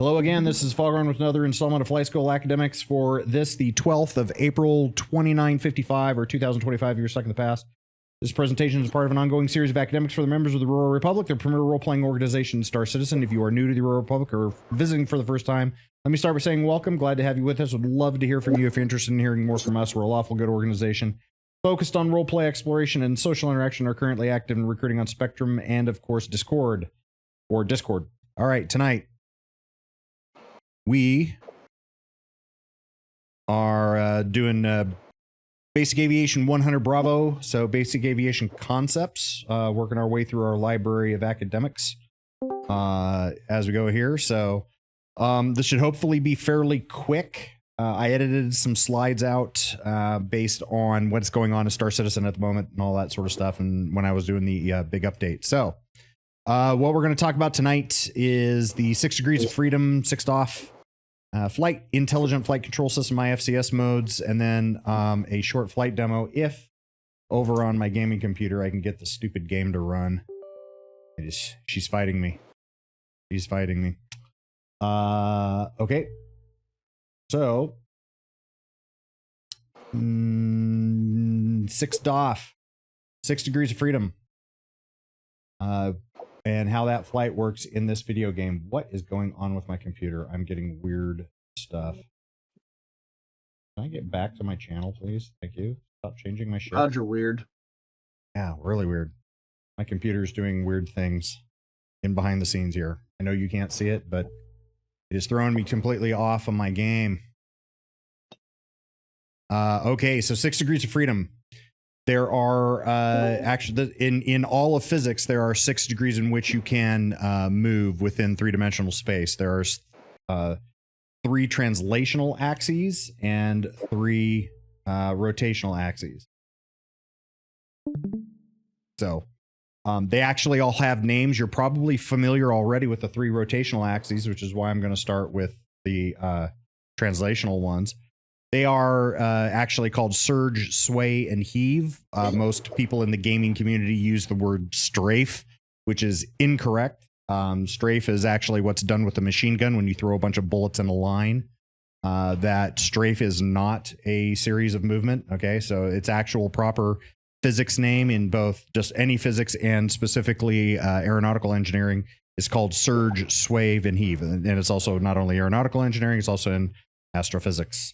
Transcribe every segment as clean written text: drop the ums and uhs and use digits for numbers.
Hello again, this is Foghorn with another installment of Flight School Academics for this, the 12th of April, 2955, or 2025, years stuck in the past. This presentation is part of an ongoing series of academics for the members of the Aurora Republic, their premier role-playing organization, Star Citizen. If you are new to the Aurora Republic or visiting for the first time, let me start by saying welcome. Glad to have you with us. Would love to hear from you if you're interested in hearing more from us. We're a lawful good organization focused on role-play exploration and social interaction, are currently active in recruiting on Spectrum and, of course, Discord. All right, tonight, we are doing Basic Aviation 100 Bravo, so Basic Aviation Concepts, working our way through our library of academics as we go here. So this should hopefully be fairly quick. I edited some slides out based on what's going on in Star Citizen at the moment and all that sort of stuff, and when I was doing the big update. So what we're going to talk about tonight is the 6 Degrees of Freedom, 6th off, flight intelligent flight control system IFCS modes, and then a short flight demo if over on my gaming computer I can get the stupid game to run. She's fighting me. Okay, so 6th off, 6 Degrees of Freedom, and how that flight works in this video game. What is going on with my computer? I'm getting weird stuff. Can I get back to my channel, please? Thank you. Stop changing my shit. Roger, weird. Yeah, really weird. My computer's doing weird things in behind the scenes here. I know you can't see it, but it is throwing me completely off of my game. Okay, so 6 Degrees of Freedom. There are actually in all of physics, there are 6 degrees in which you can move within 3-dimensional space. There are 3 translational axes and 3 rotational axes. So they actually all have names. You're probably familiar already with the 3 rotational axes, which is why I'm going to start with the translational ones. They are actually called surge, sway, and heave. Most people in the gaming community use the word strafe, which is incorrect. Strafe is actually what's done with a machine gun when you throw a bunch of bullets in a line. That strafe is not a series of movement. Okay, so its actual proper physics name in both just any physics and specifically aeronautical engineering is called surge, sway, and heave. And it's also not only aeronautical engineering, it's also in astrophysics.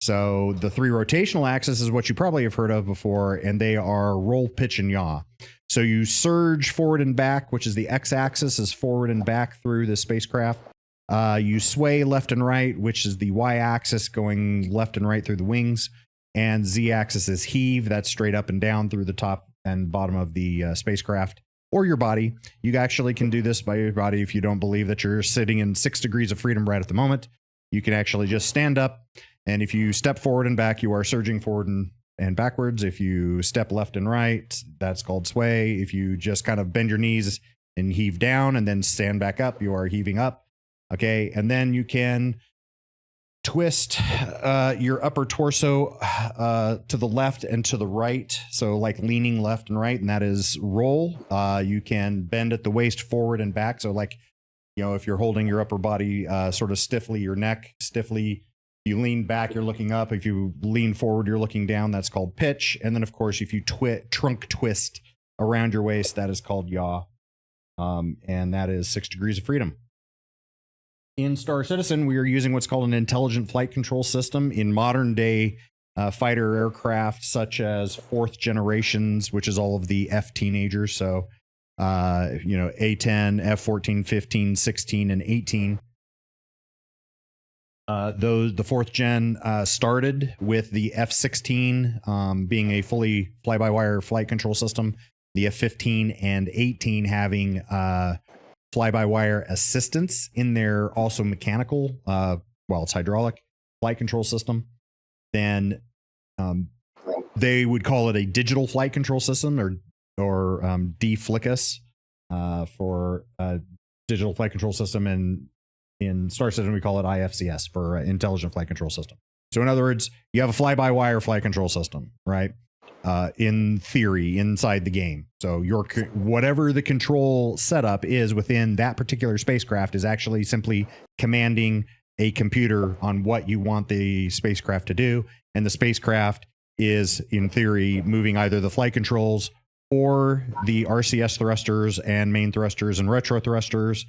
So the 3 rotational axes is what you probably have heard of before, and they are roll, pitch, and yaw. So you surge forward and back, which is the x-axis, is forward and back through the spacecraft. You sway left and right, which is the y-axis, going left and right through the wings. And z-axis is heave, that's straight up and down through the top and bottom of the spacecraft or your body. You actually can do this by your body if you don't believe that you're sitting in 6 degrees of freedom right at the moment. You can actually just stand up. And if you step forward and back, you are surging forward and backwards. If you step left and right, that's called sway. If you just kind of bend your knees and heave down and then stand back up, you are heaving up. Okay, and then you can twist your upper torso to the left and to the right. So like leaning left and right, and that is roll. You can bend at the waist forward and back. So like, you know, if you're holding your upper body sort of stiffly, your neck stiffly, you lean back, you're looking up. If you lean forward, you're looking down. That's called pitch. And then, of course, if you trunk twist around your waist, that is called yaw. And that is 6 Degrees of Freedom. In Star Citizen, we are using what's called an intelligent flight control system. In modern day fighter aircraft, such as 4th generations, which is all of the F teenagers. So, you know, A10, F14, 15, 16, and 18. The 4th gen started with the F-16 being a fully fly-by-wire flight control system, the F-15 and 18 having fly-by-wire assistance in their also mechanical, well, it's hydraulic flight control system. Then they would call it a digital flight control system, or DFLCS for digital flight control system, and in Star Citizen, we call it IFCS for Intelligent Flight Control System. So in other words, you have a fly-by-wire flight control system, right? in theory inside the game. So whatever the control setup is within that particular spacecraft is actually simply commanding a computer on what you want the spacecraft to do, and the spacecraft is in theory moving either the flight controls or the RCS thrusters and main thrusters and retro thrusters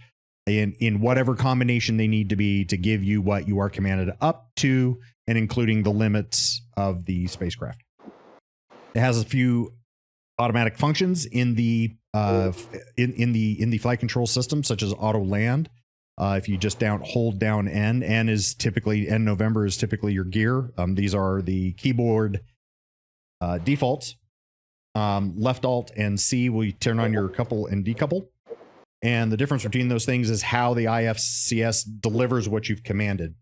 in whatever combination they need to be to give you what you are commanded up to, and including the limits of the spacecraft. It has a few automatic functions in the in the flight control system, such as auto land. If you just hold down N is typically N November is typically your gear. These are the keyboard defaults. Left Alt and C will turn on your couple and decouple. And the difference between those things is how the IFCS delivers what you've commanded.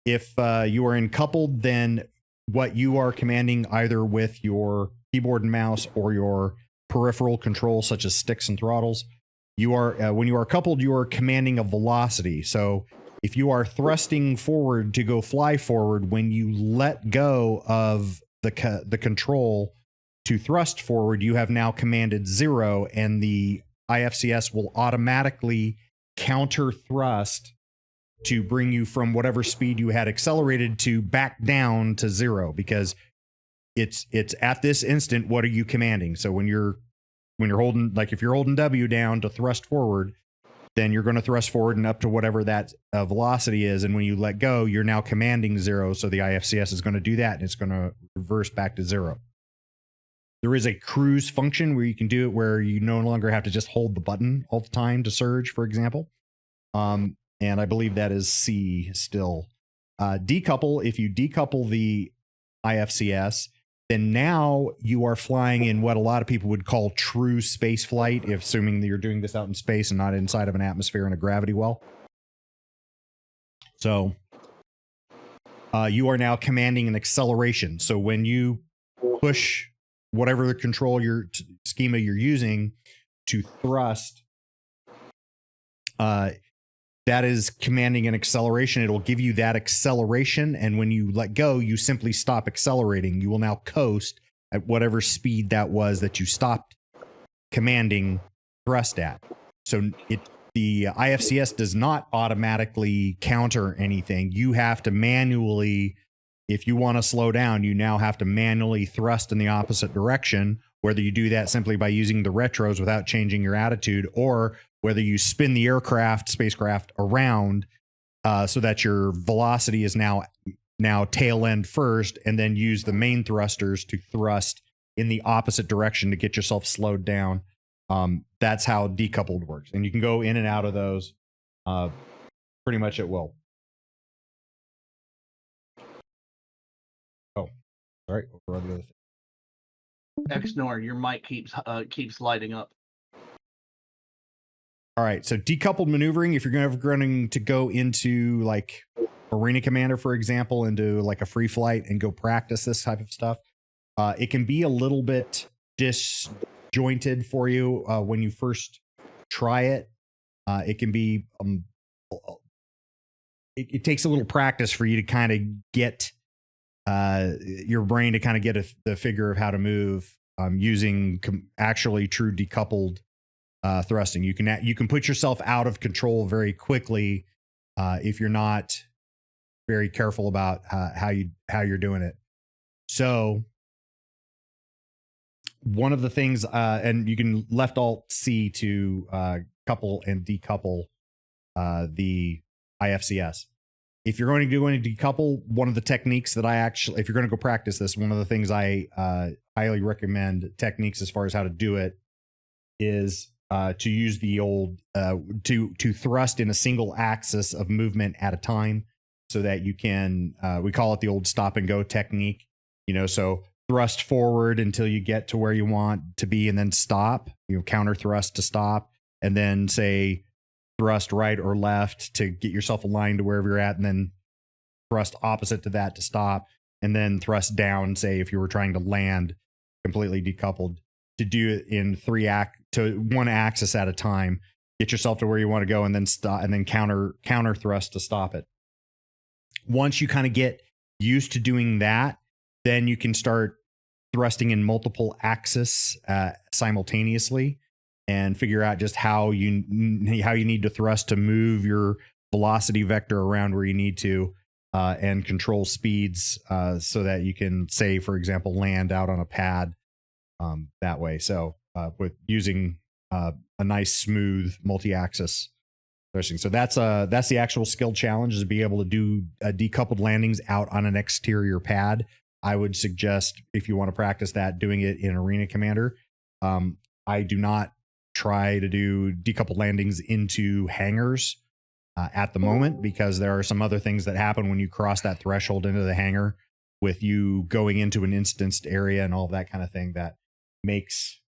If you are in coupled, then what you are commanding either with your keyboard and mouse or your peripheral control, such as sticks and throttles, you are when you are coupled, you are commanding a velocity. So if you are thrusting forward to go fly forward, when you let go of the control to thrust forward, you have now commanded 0, and the IFCS will automatically counter thrust to bring you from whatever speed you had accelerated to back down to 0, because it's at this instant, what are you commanding? So when you're holding, like if you're holding W down to thrust forward, then you're going to thrust forward and up to whatever that velocity is. And when you let go, you're now commanding 0. So the IFCS is going to do that, and it's going to reverse back to 0. There is a cruise function where you can do it where you no longer have to just hold the button all the time to surge, for example. And I believe that is C still. Decouple, if you decouple the IFCS, then now you are flying in what a lot of people would call true space flight, if assuming that you're doing this out in space and not inside of an atmosphere in a gravity well. So you are now commanding an acceleration. So when you push whatever the control schema you're using to thrust, that is commanding an acceleration. It'll give you that acceleration, and when you let go, you simply stop accelerating. You will now coast at whatever speed that was that you stopped commanding thrust at. So the IFCS does not automatically counter anything. You have to manually, if you want to slow down, you now have to manually thrust in the opposite direction, whether you do that simply by using the retros without changing your attitude, or whether you spin the spacecraft around so that your velocity is now tail end first, and then use the main thrusters to thrust in the opposite direction to get yourself slowed down. That's how decoupled works. And you can go in and out of those pretty much at will. Oh, sorry. Over on the other thing. Xnor, your mic keeps lighting up. All right, so decoupled maneuvering, if you're ever going to go into like Arena Commander, for example, into like a free flight and go practice this type of stuff, it can be a little bit disjointed for you when you first try it. It can be, it takes a little practice for you to kind of get your brain to kind of get the figure of how to move using actually true decoupled thrusting. You can put yourself out of control very quickly if you're not very careful about how you're doing it. So one of the things, and you can left Alt C to couple and decouple the IFCS. If you're going to decouple, one of the techniques that if you're going to go practice this, one of the things I highly recommend techniques as far as how to do it is to use the old to thrust in a single axis of movement at a time, so that you can we call it the old stop and go technique. So thrust forward until you get to where you want to be, and then stop. Counter thrust to stop, and then say thrust right or left to get yourself aligned to wherever you're at, and then thrust opposite to that to stop, and then thrust down. Say if you were trying to land completely decoupled, to do it in one axis at a time, get yourself to where you want to go, and then stop, and then counter thrust to stop it. Once you kind of get used to doing that, then you can start thrusting in multiple axes simultaneously, and figure out just how you need to thrust to move your velocity vector around where you need to, and control speeds so that you can, say, for example, land out on a pad that way. So with using a nice smooth multi-axis thrusting. So that's the actual skill challenge, is to be able to do decoupled landings out on an exterior pad. I would suggest, if you want to practice that, doing it in Arena Commander. I do not try to do decoupled landings into hangars at the moment, because there are some other things that happen when you cross that threshold into the hangar, with you going into an instanced area and all of that kind of thing, that makes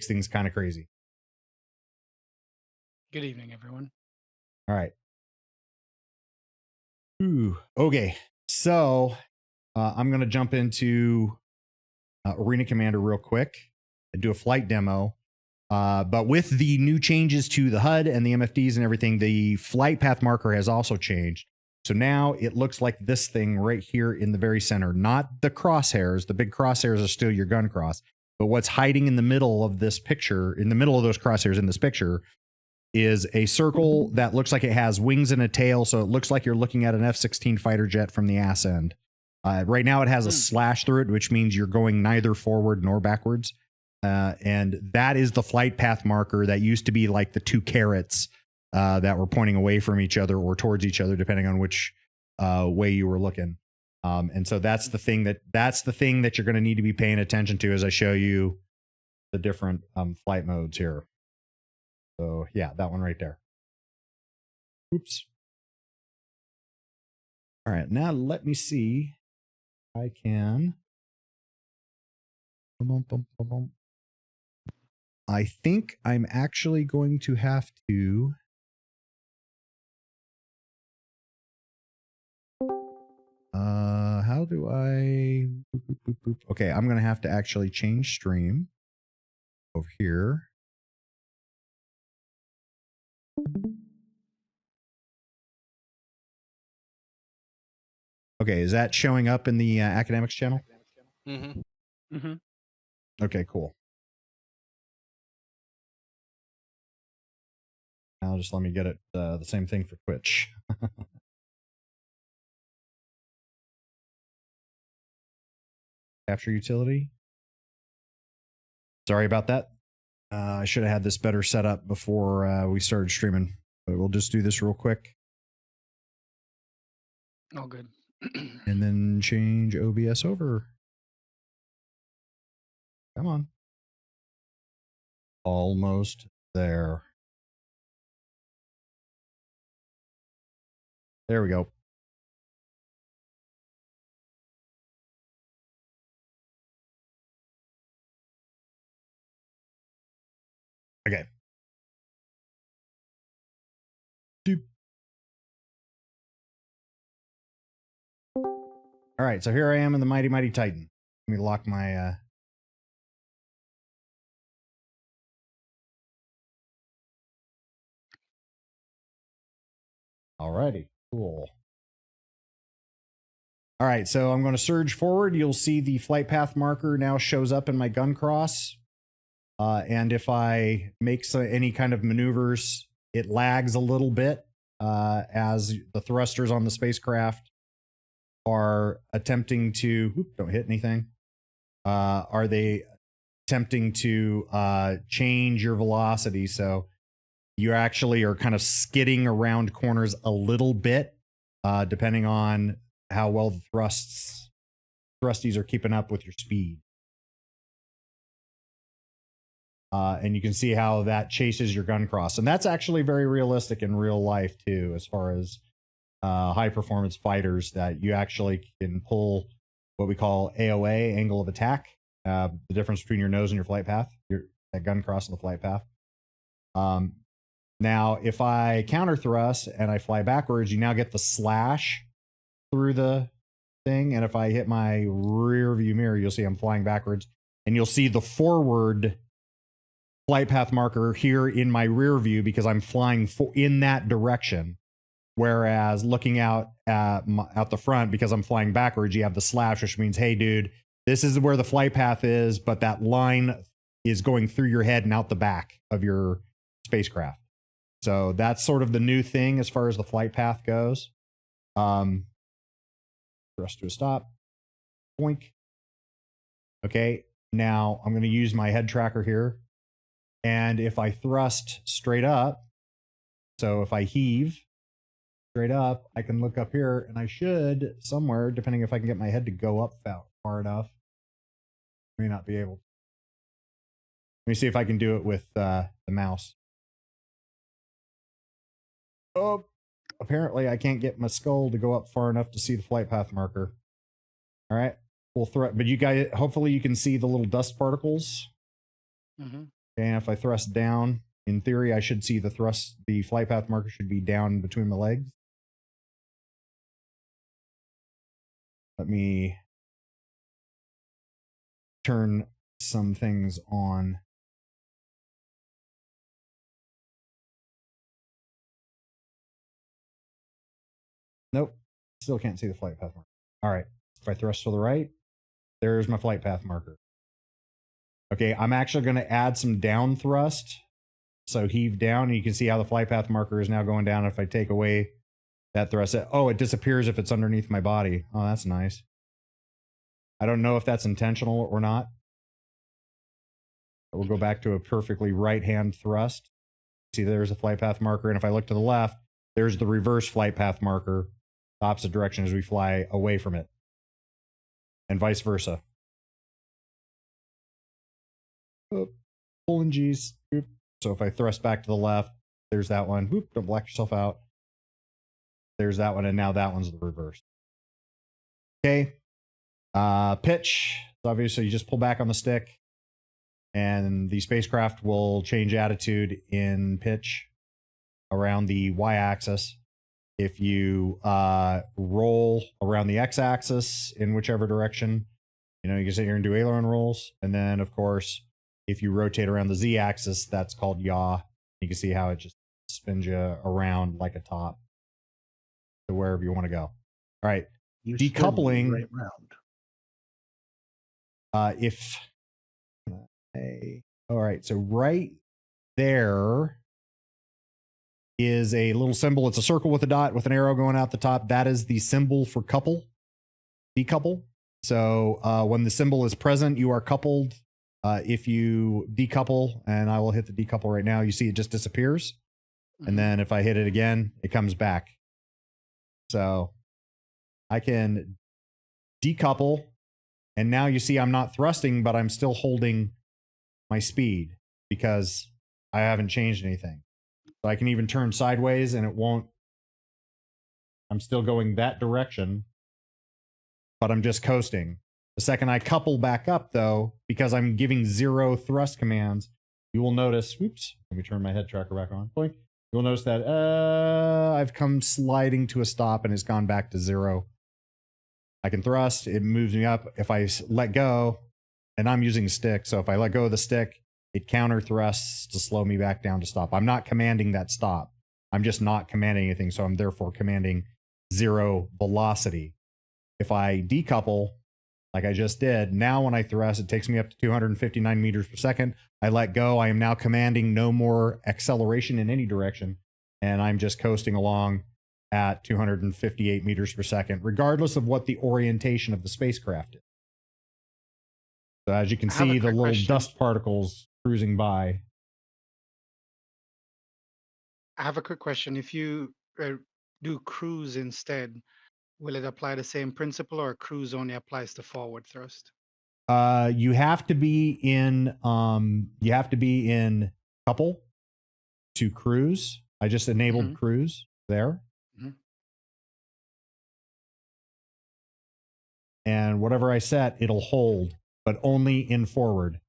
things kind of crazy. Good evening, everyone. All right. Ooh, okay. So I'm going to jump into Arena Commander real quick and do a flight demo. But with the new changes to the HUD and the MFDs and everything, the flight path marker has also changed. So now it looks like this thing right here in the very center, not the crosshairs. The big crosshairs are still your gun cross. But what's hiding in the middle of this picture, in the middle of those crosshairs in this picture, is a circle that looks like it has wings and a tail. So it looks like you're looking at an F-16 fighter jet from the ass end. Right now it has a slash through it, which means you're going neither forward nor backwards. And that is the flight path marker that used to be like the two carrots that were pointing away from each other or towards each other, depending on which way you were looking. And so that's the thing that you're going to need to be paying attention to as I show you the different flight modes here. So yeah, that one right there. Oops. All right, now let me see. I can. I think I'm actually going to have to. How do I? Okay, I'm going to have to actually change stream over here. Okay, is that showing up in the academics channel? Mm-hmm. Mm-hmm. Okay, cool. Now just let me get it the same thing for Twitch. Capture utility. Sorry about that. I should have had this better set up before we started streaming, but we'll just do this real quick. All good. And then change OBS over. Come on. Almost there. There we go. Okay. Doop. All right, so here I am in the Mighty Mighty Titan. Let me lock my Alrighty, cool. All right, so I'm going to surge forward. You'll see the flight path marker now shows up in my gun cross. And if I make any kind of maneuvers, it lags a little bit as the thrusters on the spacecraft are attempting to, don't hit anything. Are they attempting to change your velocity? So you actually are kind of skidding around corners a little bit, depending on how well the thrusties are keeping up with your speed. And you can see how that chases your gun cross. And that's actually very realistic in real life, too, as far as high performance fighters, that you actually can pull what we call AOA, angle of attack, the difference between your nose and your flight path, that gun cross and the flight path. Now, if I counter thrust and I fly backwards, you now get the slash through the thing. And if I hit my rear view mirror, you'll see I'm flying backwards, and you'll see the forward flight path marker here in my rear view because I'm flying in that direction. Whereas looking out the front, because I'm flying backwards, you have the slash, which means, hey, dude, this is where the flight path is, but that line is going through your head and out the back of your spacecraft. So that's sort of the new thing as far as the flight path goes. Thrust to a stop. Boink. Okay, now I'm going to use my head tracker here. And if I thrust straight up, so if I heave straight up, I can look up here, and I should somewhere, depending if I can get my head to go up far enough. May not be able to. Let me see if I can do it with the mouse. Oh, apparently I can't get my skull to go up far enough to see the flight path marker. All right, we'll throw it, but you guys, hopefully you can see the little dust particles. Mm-hmm. And if I thrust down, in theory, I should see the flight path marker should be down between my legs. Let me turn some things on. Nope, still can't see the flight path marker. All right, if I thrust to the right, there's my flight path marker. Okay, I'm actually going to add some down thrust. So heave down, and you can see how the flight path marker is now going down. If I take away that thrust, it disappears if it's underneath my body. Oh, that's nice. I don't know if that's intentional or not. We'll go back to a perfectly right-hand thrust. See, there's a flight path marker, and if I look to the left, there's the reverse flight path marker, the opposite direction as we fly away from it, and vice versa. Oh, pulling G's. Oop. So if I thrust back to the left, there's that one. Whoop, don't black yourself out. There's that one, and now that one's the reverse. Okay. Pitch. So obviously, you just pull back on the stick, and the spacecraft will change attitude in pitch around the y-axis. If you roll around the x-axis in whichever direction, you can sit here and do aileron rolls. And then, of course, if you rotate around the z-axis, that's called yaw. You can see how it just spins you around like a top to wherever you want to go. All right, You decoupling. spin right round. All right, so right there is a little symbol. It's a circle with a dot with an arrow going out the top. That is the symbol for decouple. So when the symbol is present, you are coupled. If you decouple, and I will hit the decouple right now, you see it just disappears. And then if I hit it again, it comes back. So I can decouple, and now you see I'm not thrusting, but I'm still holding my speed because I haven't changed anything. So I can even turn sideways and it won't. I'm still going that direction, but I'm just coasting. The second I couple back up, though, because I'm giving 0 thrust commands, you will notice, whoops, let me turn my head tracker back on. Boink. You'll notice that I've come sliding to a stop and it's gone back to 0. I can thrust, it moves me up. If I let go, and I'm using a stick, so if I let go of the stick, it counter thrusts to slow me back down to stop. I'm not commanding that stop. I'm just not commanding anything, so I'm therefore commanding 0 velocity. If I decouple, like I just did, now when I thrust, it takes me up to 259 meters per second. I let go. I am now commanding no more acceleration in any direction, and I'm just coasting along at 258 meters per second, regardless of what the orientation of the spacecraft is. So as you can see, the little dust particles cruising by. I have a quick question. If you do cruise instead, will it apply the same principle, or cruise only applies to forward thrust? You have to be in couple to cruise. I just enabled cruise there. And whatever I set, it'll hold, but only in forward.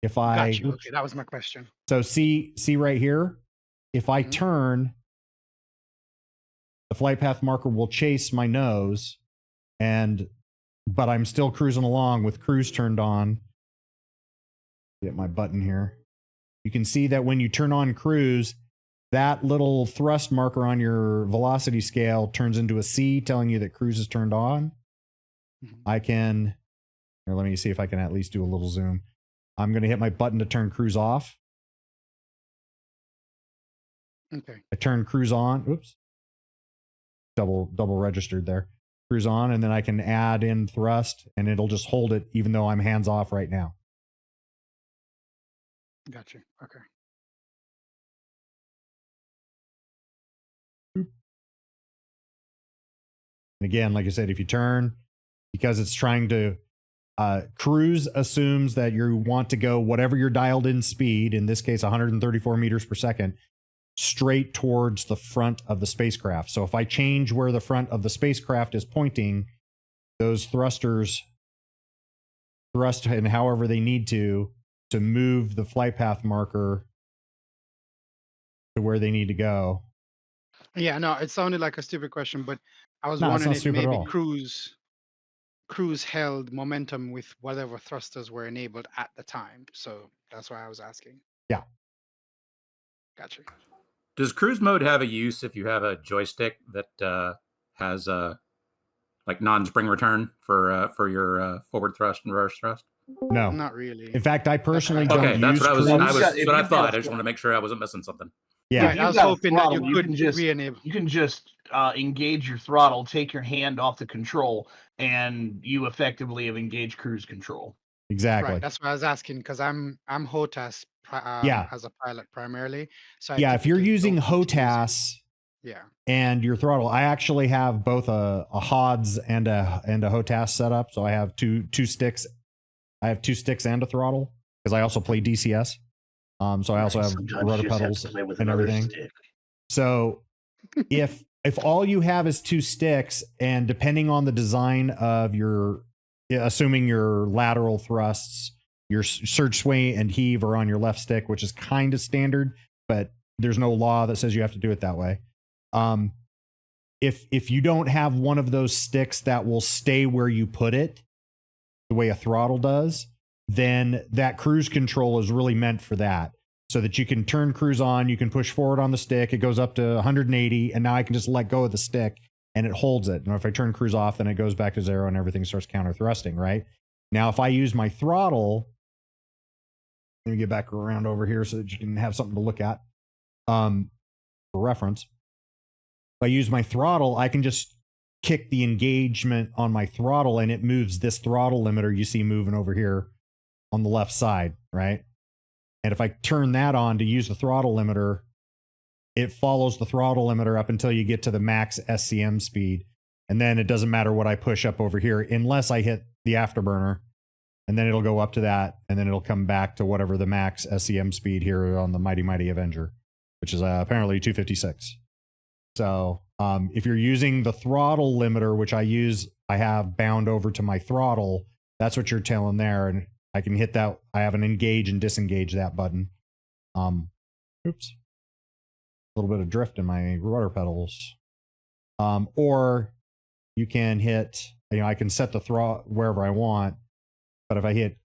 If I Got you. Okay, that was my question. So see right here, if I turn, the flight path marker will chase my nose, but I'm still cruising along with cruise turned on. Get my button here. You can see that when you turn on cruise, that little thrust marker on your velocity scale turns into a C telling you that cruise is turned on. I can, here, let me see if I can at least do a little zoom. I'm going to hit my button to turn cruise off. Okay. I turn cruise on. Oops. Double registered there. Cruise on, and then I can add in thrust, and it'll just hold it even though I'm hands off right now. Gotcha. Okay. And again, like I said, if you turn, because it's trying to cruise assumes that you want to go whatever your dialed in speed, in this case 134 meters per second, straight towards the front of the spacecraft. So if I change where the front of the spacecraft is pointing, those thrusters thrust in however they need to move the flight path marker to where they need to go. Yeah, no, it sounded like a stupid question, but I was No, it's wondering not if stupid at maybe all. cruise held momentum with whatever thrusters were enabled at the time. So that's why I was asking. Yeah. Gotcha. Does cruise mode have a use if you have a joystick that has like non-spring return for your forward thrust and reverse thrust? No. Not really. In fact, I personally Okay, don't Okay, use that's what I was. cruise. That's what I If thought. you've I just wanted to make sure I wasn't missing something. Yeah. If I you've was got a hoping that you throttle, could just re-enable. you can just engage your throttle, take your hand off the control, and you effectively have engaged cruise control. Exactly. Right. That's why I was asking, because I'm HOTAS Yeah. as a pilot primarily. So I Yeah, if you're typically using don't use cruising. HOTAS Yeah. and your throttle, I actually have both a HODS and a HOTAS setup. So I have two sticks. I have 2 sticks and a throttle because I also play DCS. So I also have Sometimes rudder you just have pedals to play with and another everything. stick. So if all you have is 2 sticks, and depending on the design of your, assuming your lateral thrusts, your surge, sway, and heave are on your left stick, which is kind of standard, but there's no law that says you have to do it that way. If you don't have one of those sticks that will stay where you put it, the way a throttle does, then that cruise control is really meant for that. So that you can turn cruise on, you can push forward on the stick, it goes up to 180, and now I can just let go of the stick and it holds it. And if I turn cruise off, then it goes back to 0 and everything starts counter thrusting, right? Now, if I use my throttle, let me get back around over here so that you can have something to look at for reference. If I use my throttle, I can just kick the engagement on my throttle and it moves this throttle limiter you see moving over here on the left side, right? And if I turn that on to use the throttle limiter, it follows the throttle limiter up until you get to the max SCM speed. And then it doesn't matter what I push up over here unless I hit the afterburner. And then it'll go up to that. And then it'll come back to whatever the max SCM speed here on the Mighty Mighty Avenger, which is apparently 256. So if you're using the throttle limiter, which I have bound over to my throttle, that's what you're telling there. And I can hit that. I have an engage and disengage that button. Oops. A little bit of drift in my rudder pedals. Or you can hit, I can set the throttle wherever I want. But if I hit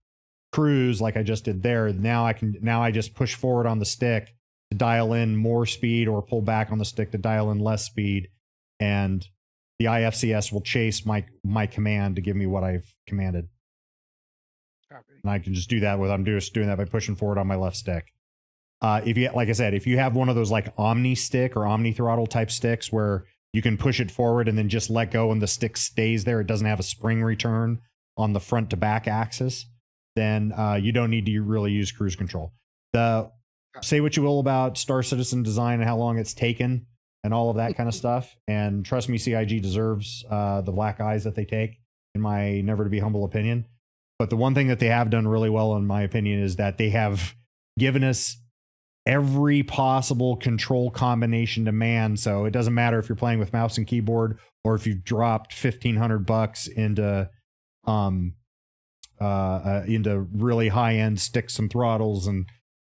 cruise like I just did there, now I just push forward on the stick to dial in more speed or pull back on the stick to dial in less speed. And the IFCS will chase my command to give me what I've commanded. And I can just do that I'm just doing that by pushing forward on my left stick. If you, like I said, if you have one of those like Omni stick or Omni throttle type sticks where you can push it forward and then just let go and the stick stays there, it doesn't have a spring return on the front to back axis, then you don't need to really use cruise control. Say what you will about Star Citizen design and how long it's taken and all of that kind of stuff. And trust me, CIG deserves the black eyes that they take, in my never to be humble opinion. But the one thing that they have done really well, in my opinion, is that they have given us every possible control combination to man. So it doesn't matter if you're playing with mouse and keyboard or if you've dropped $1,500 into really high-end sticks and throttles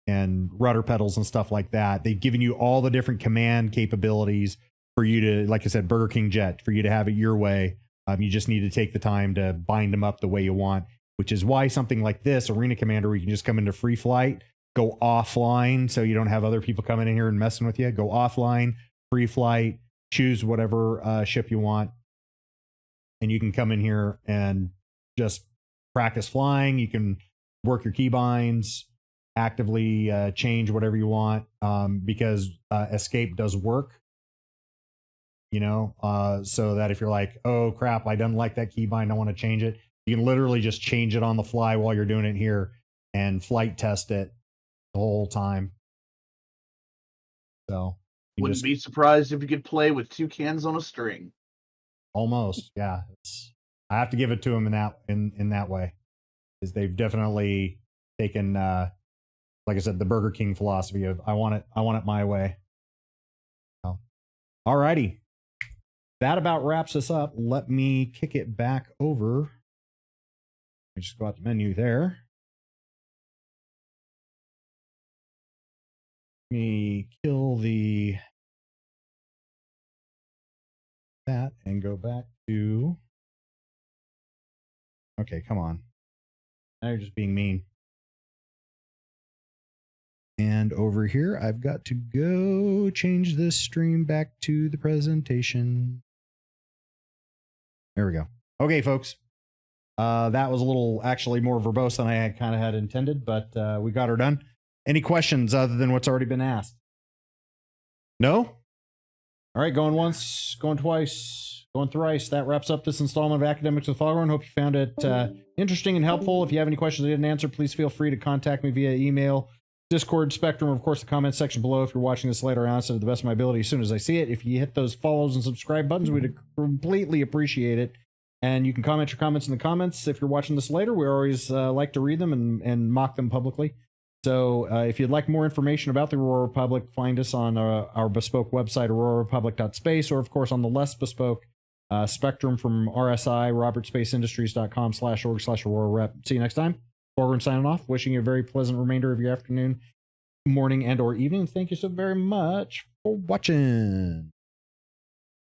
and rudder pedals and stuff like that. They've given you all the different command capabilities for you to, like I said, Burger King Jet, for you to have it your way. You just need to take the time to bind them up the way you want, which is why something like this, Arena Commander, where you can just come into free flight, go offline so you don't have other people coming in here and messing with you. Go offline, free flight, choose whatever ship you want. And you can come in here and just practice flying. You can work your keybinds, actively change whatever you want, because escape does work. You know, so that if you're like, oh crap, I don't like that keybind, I want to change it. You can literally just change it on the fly while you're doing it here and flight test it the whole time. So Wouldn't be surprised if you could play with 2 cans on a string. Almost, yeah. I have to give it to them in that way, is they've definitely taken, like I said, the Burger King philosophy of I want it my way. So, alrighty, that about wraps us up. Let me kick it back over. Let me just go out the menu there. Let me kill that and go back to. Okay, come on. Now you're just being mean. And over here, I've got to go change this stream back to the presentation. There we go. Okay, folks. That was a little actually more verbose than I had intended, but we got her done. Any questions other than what's already been asked? No? All right, going once, going twice, going thrice. That wraps up this installment of Academics with Foghorn. Hope you found it interesting and helpful. If you have any questions I didn't answer, please feel free to contact me via email, Discord, Spectrum, or of course the comment section below. If you're watching this later, I'll answer to the best of my ability as soon as I see it. If you hit those follows and subscribe buttons, we'd completely appreciate it. And you can comment your comments in the comments. If you're watching this later, we always like to read them and mock them publicly. So if you'd like more information about the Aurora Republic, find us on our bespoke website, aurorarepublic.space, or of course on the less bespoke Spectrum from RSI, robertspaceindustriescom/org/Aurora Rep. See you next time. Foghorn signing off, wishing you a very pleasant remainder of your afternoon, morning, and or evening. Thank you so very much for watching.